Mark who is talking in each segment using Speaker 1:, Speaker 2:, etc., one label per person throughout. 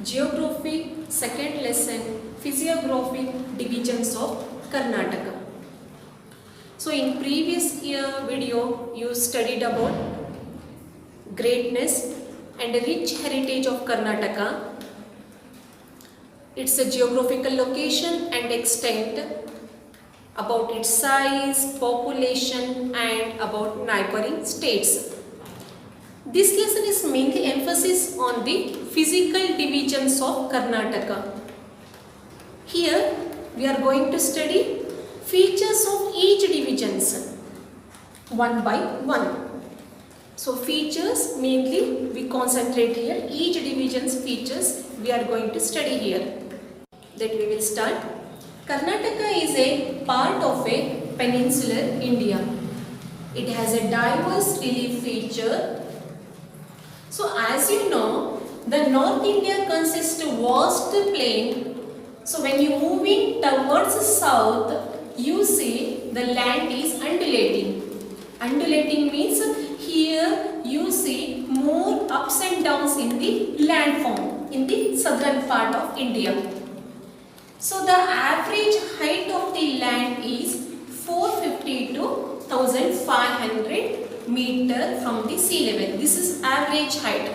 Speaker 1: Geography, second lesson, Physiographic divisions of Karnataka. So in previous year video, you studied about greatness and rich heritage of Karnataka, its geographical location and extent, about its size, population and about neighboring states. This lesson is mainly emphasis on the physical divisions of Karnataka. Here we are going to study features of each divisions one by one. So features mainly we concentrate here, each division's features we are going to study here. Then we will start. Karnataka is a part of a peninsular India. It has a diverse relief feature. So as you know, the North India consists of vast plain. So when you moving towards south, you see the land is undulating. Undulating means here you see more ups and downs in the landform in the southern part of India. So the average height of the land is 450 to 1500 meter from the sea level. This is average height.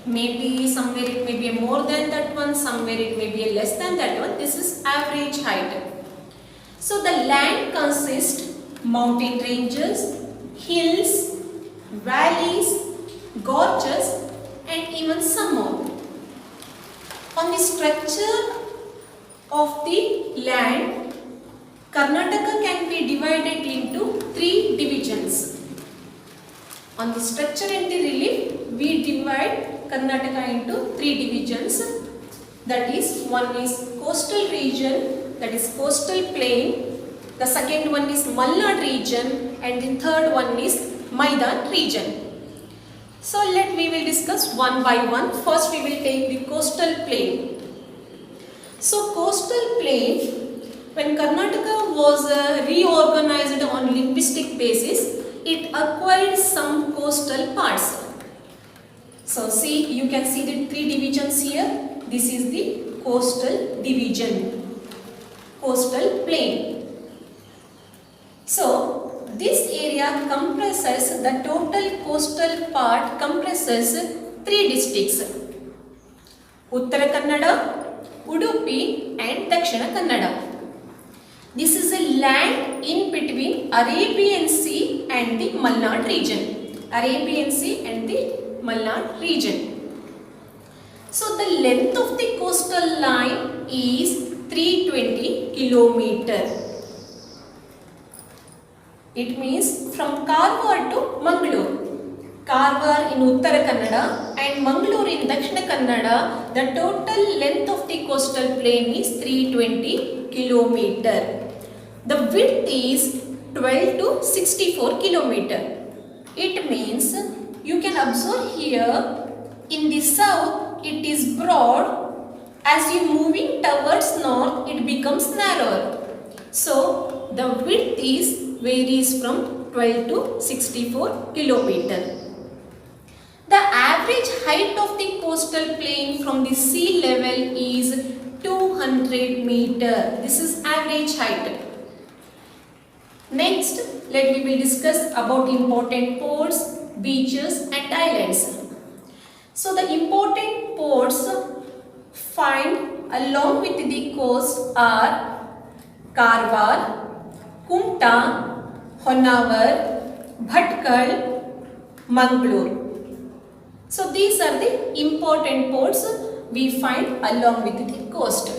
Speaker 1: Maybe somewhere it may be more than that one, somewhere it may be less than that one. This is average height. So the land consists mountain ranges, hills, valleys, gorges and even some more. On the structure of the land, Karnataka can be divided into three divisions. On the structure and the relief, we divide Karnataka into three divisions. That is, one is coastal region, that is coastal plain. The second one is Malnad region and the third one is Maidan region. So we will discuss one by one. First we will take the coastal plain. So coastal plain, when Karnataka was reorganized on linguistic basis, it acquired some coastal parts. So see, you can see the three divisions here. This is the coastal division, coastal plain. So this area comprises, the total coastal part comprises three districts: Uttara Kannada, Udupi and Dakshina Kannada. This is a land in between Arabian Sea and the Malnad region. Arabian Sea and the Malnad region. So the length of the coastal line is 320 kilometers. It means from Karwar to Mangalore. Karwar in Uttara Kannada and Mangalore in Dakshina Kannada, the total length of the coastal plain is 320 kilometers. The width is 12 to 64 kilometers. It means you can observe here in the south it is broad. As you moving towards north it becomes narrower. So the width varies from 12 to 64 kilometers. The average height of the coastal plain from the sea level is 200 meters. This is average height. Next, we will discuss about important ports, beaches and islands. So the important ports found along with the coast are Karwar, Kumta, Honavar, Bhatkal, Mangalore. So these are the important ports we find along with the coast.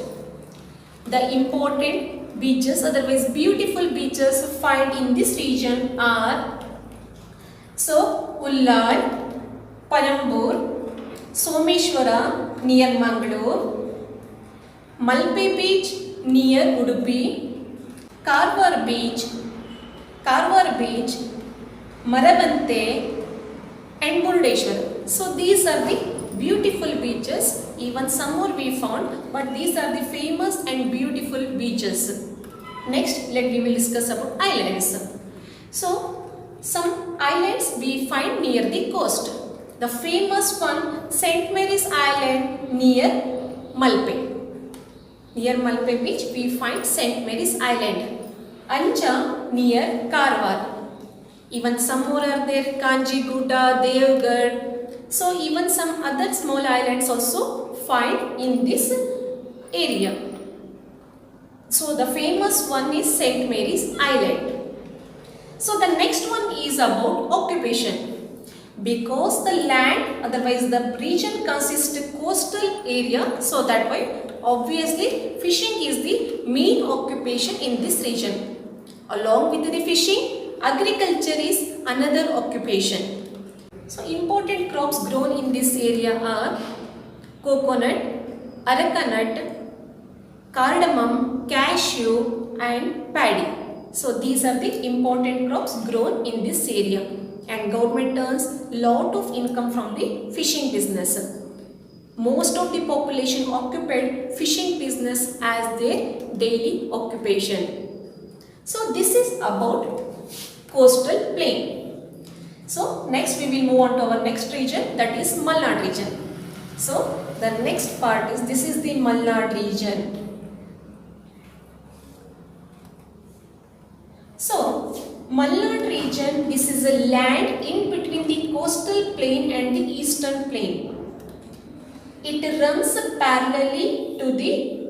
Speaker 1: The important beaches, otherwise beautiful beaches found in this region are Ullal, Palambur, Someshwara near Mangalore, Malpe beach near Udupi, Karwar beach, Maravante and Murdeshwar. So these are the beautiful beaches. Even some more we found, but these are the famous and beautiful beaches. Next, we will discuss about islands. So some islands we find near the coast. The famous one, St. Mary's Island near Malpe. Near Malpe beach we find St. Mary's Island. Anja near Karwar. Even some more are there, Kanjiguda, Devgarh. So even some other small islands also find in this area. So the famous one is St. Mary's Island. So the next one is about occupation. Because the land, otherwise the region consists coastal area, so that way obviously fishing is the main occupation in this region. Along with the fishing, agriculture is another occupation. So important crops grown in this area are coconut, areca nut, cardamom, cashew and paddy. So these are the important crops grown in this area, and government earns lot of income from the fishing business. Most of the population occupied fishing business as their daily occupation. So this is about coastal plain. So next we will move on to our next region, that is Malnad region. So the next part is, this is the Malnad region. So Malnad region, this is a land in between the coastal plain and the eastern plain. It runs parallelly to the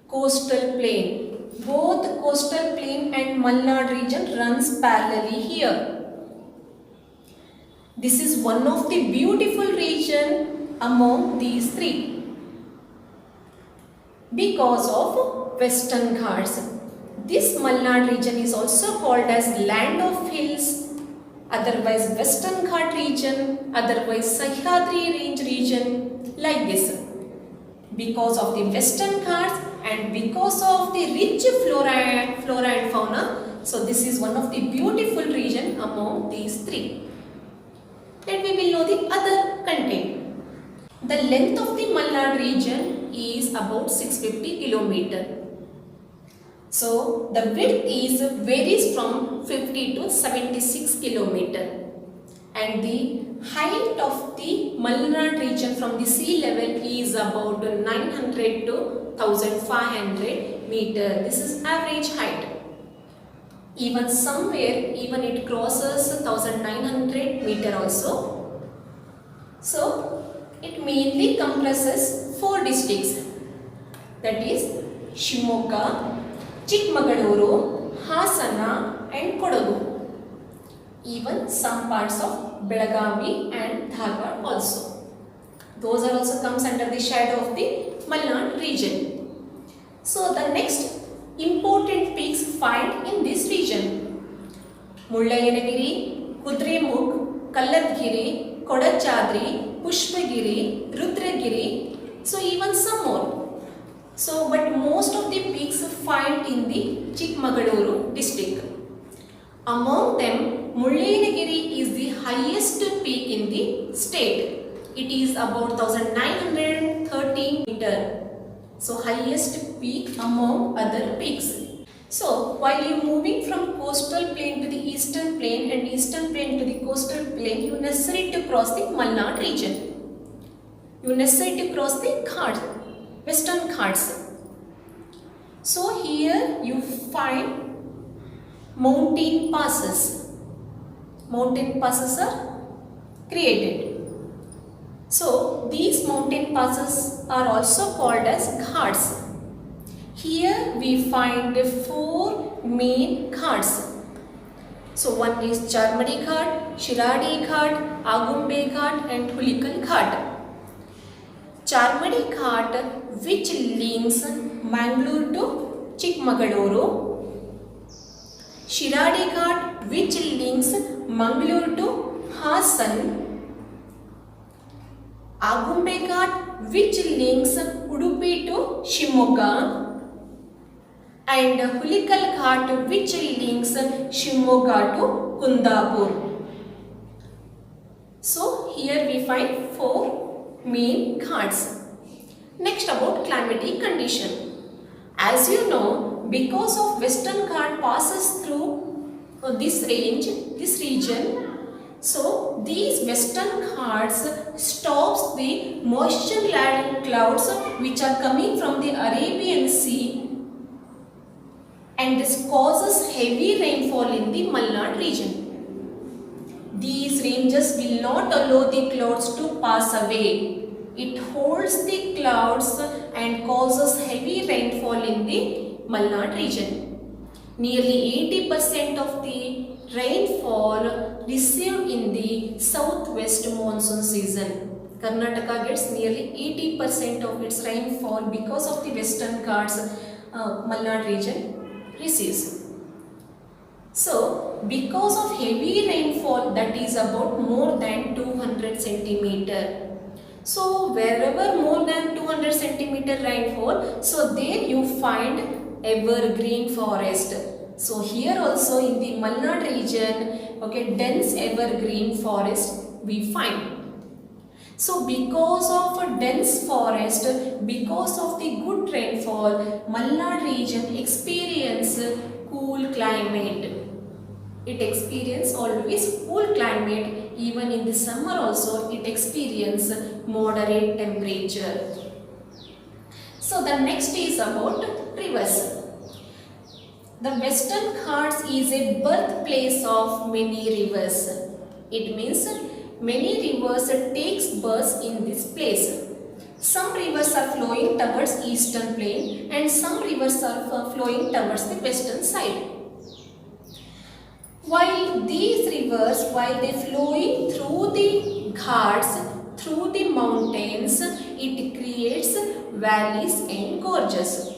Speaker 1: coastal plain. Both coastal plain and Malnad region runs parallelly here. This is one of the beautiful region among these three because of Western Ghats. This Malnad region is also called as land of hills, otherwise Western Ghat region, otherwise Sahyadri range region, like this. Because of the Western Ghats and because of the rich flora and fauna, so this is one of the beautiful region among these three. Then we will know the other content. The length of the Malnad region is about 650 km. So the width is varies from 50 to 76 km, and the height of the Malnad region from the sea level is about 900 to 1500 meter. This is average height. Even somewhere it crosses 1900 meter also. So it mainly comprises 4 districts, that is Shimoga, Chikmagaluru, Hasana and Kodagu. Even some parts of Belagavi and Dharwad also. Those are also comes under the shadow of the Malnad region. So the next important peaks find in this region: Mullayanagiri, Kudremukh, Kalladgiri, Kodachadri, Pushpagiri, Rudragiri. So even some more. So but most of the peaks find in the Chikmagaluru district. Among them, Mullayanagiri is the highest peak in the state. It is about 1913 meter. So highest peak among other peaks. So while you moving from coastal plain to the eastern plain and eastern plain to the coastal plain, you necessary to cross the Malnad region. You necessary to cross the Ghats, Western Ghats. So here you find mountain passes. Mountain passes are created. So these mountain passes are also called as Ghats. Here we find 4 main Ghats. So one is Charmadi Ghat, Shiradi Ghat, Agumbe Ghat and Hulikal Ghat. Charmadi Ghat, which links Mangalore to Chikmagaluru. Shiradi Ghat, which links Mangalore to Hasan. Agumbe Ghat, which links Udupi to Shimoga. And Hulikal Ghat, which links Shimoga to Kundapur. So here we find 4 main Ghats. Next, about climatic condition. As you know, because of Western Ghat passes through this region, So these western Ghats stops the moisture-laden clouds which are coming from the Arabian Sea, and this causes heavy rainfall in the Malnad region. These ranges will not allow the clouds to pass away. It holds the clouds and causes heavy rainfall in the Malnad region. Nearly 80% of the rainfall received in the southwest monsoon season. Karnataka gets nearly 80% of its rainfall because of the western Ghats Malnad region receives. So, because of heavy rainfall, that is about more than 200 centimeter. So, wherever more than 200 centimeter rainfall, so there you find evergreen forest. So, here also in the Malnad region, okay, dense evergreen forest we find. So, because of a dense forest, because of the good rainfall, Malnad region experience cool climate. It experience always cool climate. Even in the summer also it experience moderate temperature. So the next is about rivers. The Western Ghats is a birthplace of many rivers. It means many rivers takes birth in this place. Some rivers are flowing towards eastern plain and some rivers are flowing towards the western side. While these rivers, while they flowing through the Ghats, through the mountains, it creates valleys and gorges.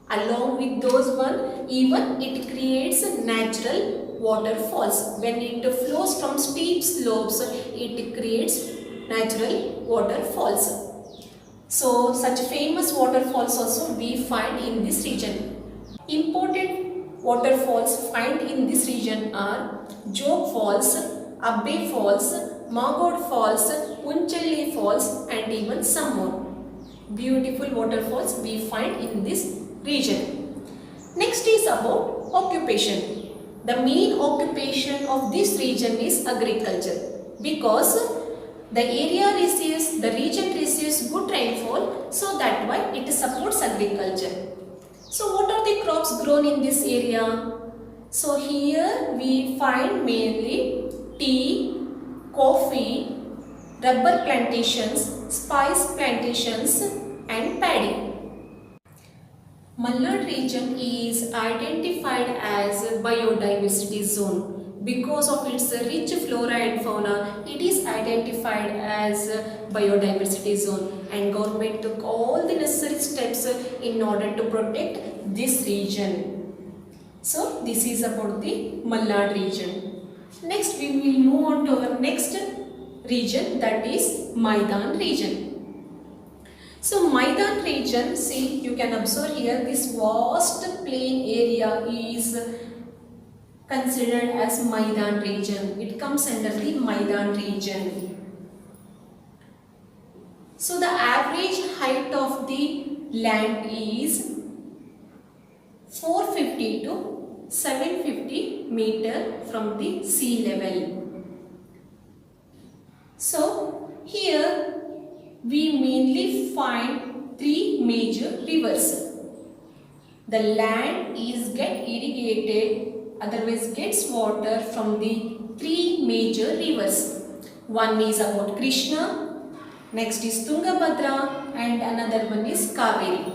Speaker 1: Along with those one, even it creates natural waterfalls. When it flows from steep slopes, it creates natural waterfalls. So, such famous waterfalls also we find in this region. Important waterfalls found in this region are Jog Falls, Abbe Falls, Magod Falls, Unchalli Falls and even some more. Beautiful waterfalls we find in this region. Next is about occupation. The main occupation of this region is agriculture because the area receives, the region receives good rainfall, so that why it supports agriculture. So what are the crops grown in this area? So here we find mainly tea, coffee, rubber plantations, spice plantations and paddy. Malnad region is identified as a biodiversity zone. Because of its rich flora and fauna, it is identified as a biodiversity zone, and government took all the necessary steps in order to protect this region. So this is about the Malnad region. Next we will move on to our next region, that is Maidan region. So Maidan region, see, you can observe here this vast plain area is considered as Maidan region. It comes under the Maidan region. So the average height of the land is 450 to 750 meter from the sea level. So here we mainly find three major rivers. The land is get irrigated, otherwise gets water from the three major rivers. One is about Krishna, next is Tungabhadra and another one is Kaveri.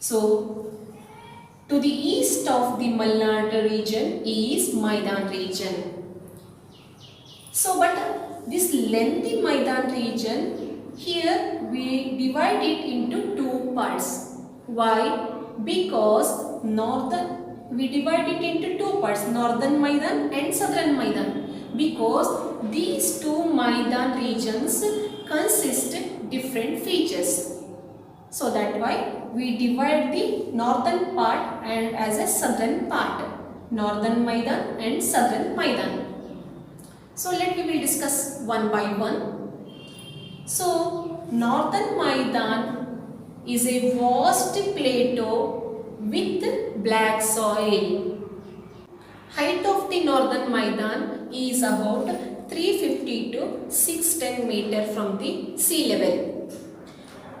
Speaker 1: So to the east of the Malnad region is Maidan region. So but this lengthy Maidan region, here we divide it into two parts. Why? Because we divide it into two parts, northern Maidan and southern Maidan, because these two Maidan regions consist different features. So that why we divide the northern part and as a southern part, northern Maidan and southern Maidan. So let me will discuss one by one. So northern Maidan is a vast plateau with black soil. Height of the Northern Maidan is about 350 to 610 meter from the sea level.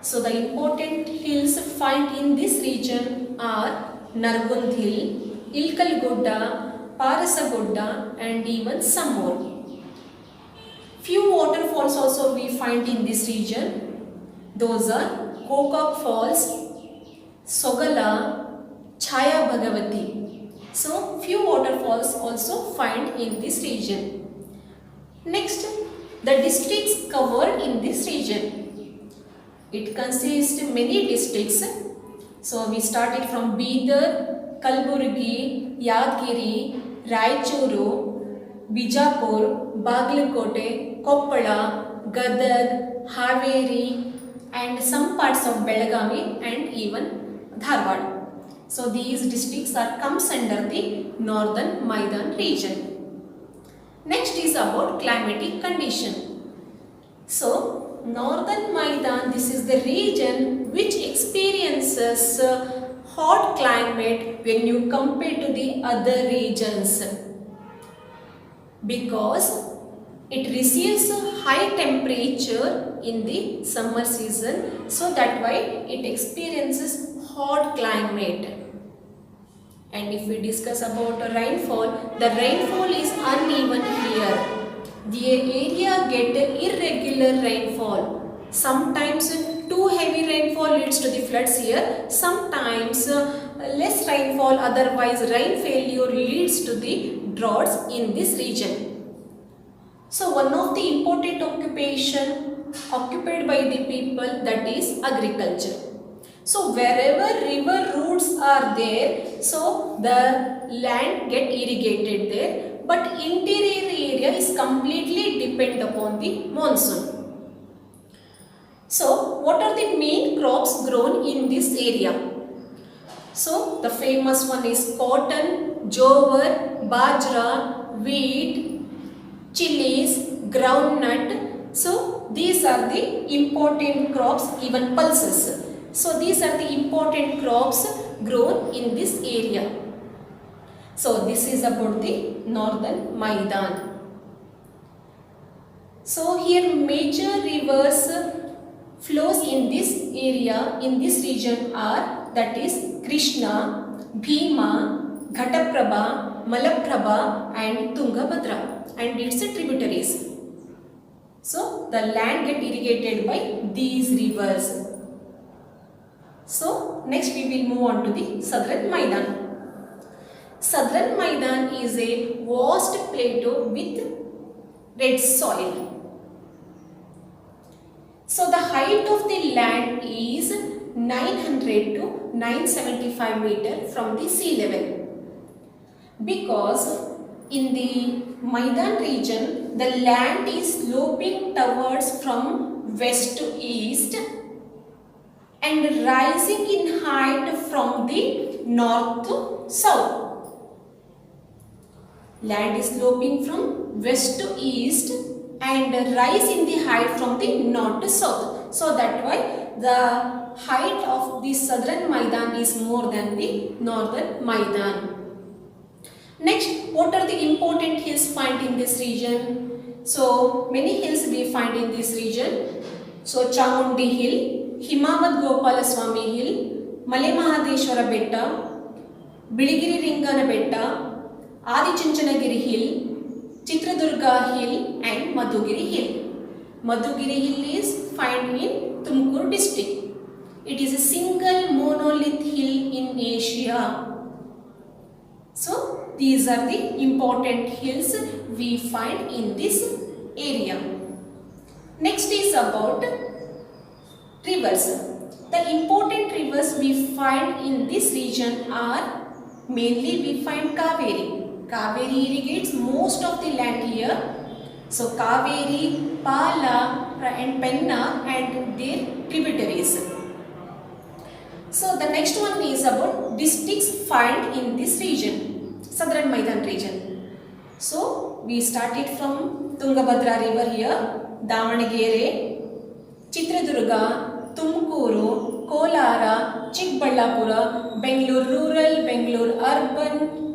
Speaker 1: So the important hills found in this region are Nargund Hill, Ilkal Gudda, Parasagudda and even some more. Few waterfalls also we find in this region. Those are Kokak Falls, Sogala, Chaya Bhagavati. So few waterfalls also find in this region. Next, the districts covered in this region. It consists many districts. So we started from Bidar, Kalburgi, Yadgiri, Raichuru, Bijapur, Bagalkote, Koppala, Gadag, Haveri and some parts of Belagavi and even Dharwad. So these districts comes under the Northern Maidan region. Next is about climatic condition. So Northern Maidan, this is the region which experiences hot climate when you compare to the other regions, because it receives a high temperature in the summer season, so that why it experiences hot climate. And if we discuss about rainfall, the rainfall is uneven here. The area get irregular rainfall. Sometimes too heavy rainfall leads to the floods here. Sometimes less rainfall, otherwise rain failure leads to the droughts in this region. So one of the important occupation occupied by the people, that is agriculture. So wherever river routes are there, so the land get irrigated there, but interior area is completely dependent upon the monsoon. So what are the main crops grown in this area? So the famous one is cotton, jowar, bajra, wheat, chilies, groundnut. So these are the important crops, even pulses. So these are the important crops grown in this area. So this is about the Northern Maidan. So here major rivers flows in this area, in this region are, that is Krishna, Bhima, Ghataprabha, Malaprabha and Tungabhadra and its tributaries. So the land get irrigated by these rivers. So next we will move on to the Southern Maidan. Southern Maidan is a vast plateau with red soil. So the height of the land is 900 to 975 meter from the sea level. Because in the Maidan region, the land is sloping towards from west to east and rising in height from the north to south. Land is sloping from west to east and rise in the height from the north to south. So that why the height of the Southern Maidan is more than the Northern Maidan. Next, what are the important hills found in this region? So many hills we find in this region. So Chamundi Hill, Himavad Gopalaswamy Hill, Male Mahadeshwara Betta, Biligiri Ringana Betta, Adichunchanagiri Hill, Chitradurga Hill and Madhugiri Hill. Madhugiri Hill is found in Tumkur district. It is a single monolith hill in Asia. So these are the important hills we find in this area. Next is about rivers. The important rivers we find in this region are, mainly we find Kaveri. Kaveri irrigates most of the land here. So Kaveri, Pala and Penna and their tributaries. So the next one is about districts found in this region, Southern Maidan region. So we started from Tungabhadra river here, Davanagere, Chitradurga, Tumkuru, Kolara, Chikballapura, Bangalore rural, Bangalore urban,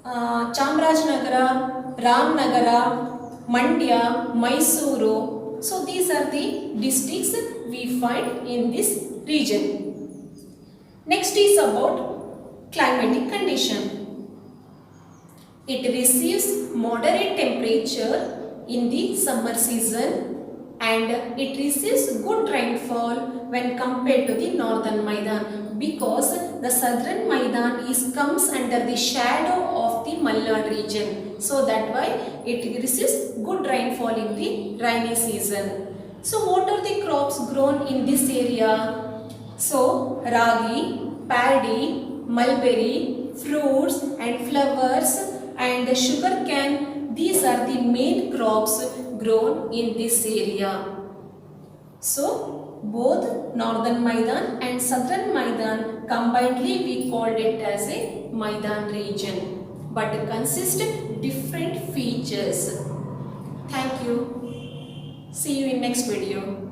Speaker 1: Chamarajanagar, Ramnagar, Mandya, Mysuru. So these are the districts we find in this region. Next is about climatic condition. It receives moderate temperature in the summer season and it receives good rainfall when compared to the northern Maidan, because the southern Maidan comes under the shadow of the Malnad region. So that why it receives good rainfall in the rainy season. So what are the crops grown in this area? So ragi, paddy, mulberry, fruits and flowers and sugar cane, these are the main crops grown in this area. So both northern Maidan and southern Maidan combinedly we called it as a Maidan region, but consist different features. Thank you. See you in next video.